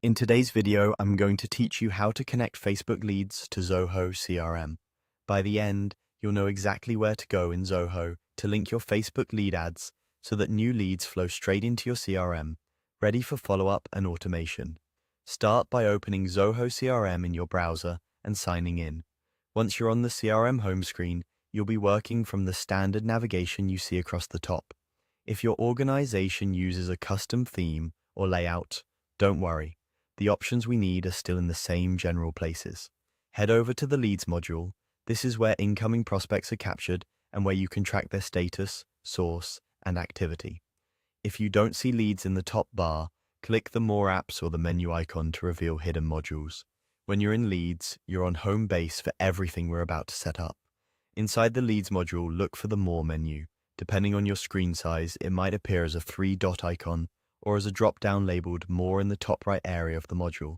In today's video, I'm going to teach you how to connect Facebook leads to Zoho CRM. By the end, you'll know exactly where to go in Zoho to link your Facebook lead ads so that new leads flow straight into your CRM, ready for follow-up and automation. Start by opening Zoho CRM in your browser and signing in. Once you're on the CRM home screen, you'll be working from the standard navigation you see across the top. If your organization uses a custom theme or layout, don't worry. The options we need are still in the same general places. Head over to the Leads module. This is where incoming prospects are captured and where you can track their status, source, and activity. If you don't see leads in the top bar, click the More Apps or the menu icon to reveal hidden modules. When you're in Leads, you're on home base for everything we're about to set up. Inside the Leads module, look for the More menu. Depending on your screen size, it might appear as a three-dot icon or as a drop-down labeled More in the top right area of the module.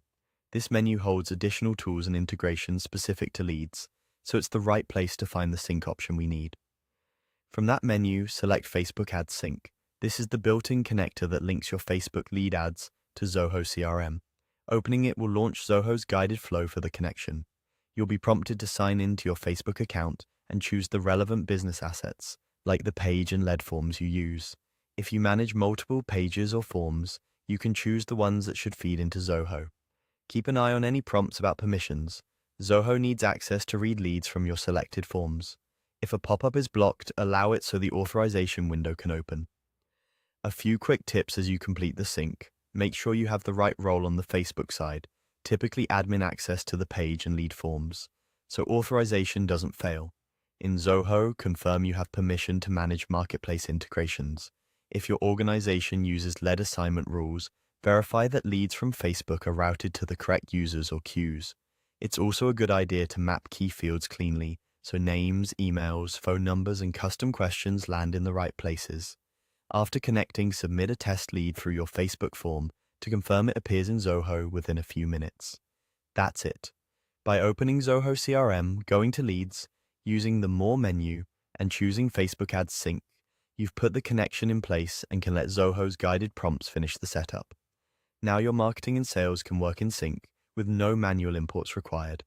This menu holds additional tools and integrations specific to leads, so it's the right place to find the sync option we need. From that menu, select Facebook Ads Sync. This is the built-in connector that links your Facebook lead ads to Zoho CRM. Opening it will launch Zoho's guided flow for the connection. You'll be prompted to sign into your Facebook account and choose the relevant business assets, like the page and lead forms you use. If you manage multiple pages or forms, you can choose the ones that should feed into Zoho. Keep an eye on any prompts about permissions. Zoho needs access to read leads from your selected forms. If a pop-up is blocked, allow it so the authorization window can open. A few quick tips as you complete the sync. Make sure you have the right role on the Facebook side, typically admin access to the page and lead forms, so authorization doesn't fail. In Zoho, confirm you have permission to manage marketplace integrations. If your organization uses lead assignment rules, verify that leads from Facebook are routed to the correct users or queues. It's also a good idea to map key fields cleanly, so names, emails, phone numbers, and custom questions land in the right places. After connecting, submit a test lead through your Facebook form to confirm it appears in Zoho within a few minutes. That's it. By opening Zoho CRM, going to Leads, using the More menu, and choosing Facebook Ads Sync, you've put the connection in place and can let Zoho's guided prompts finish the setup. Now your marketing and sales can work in sync with no manual imports required.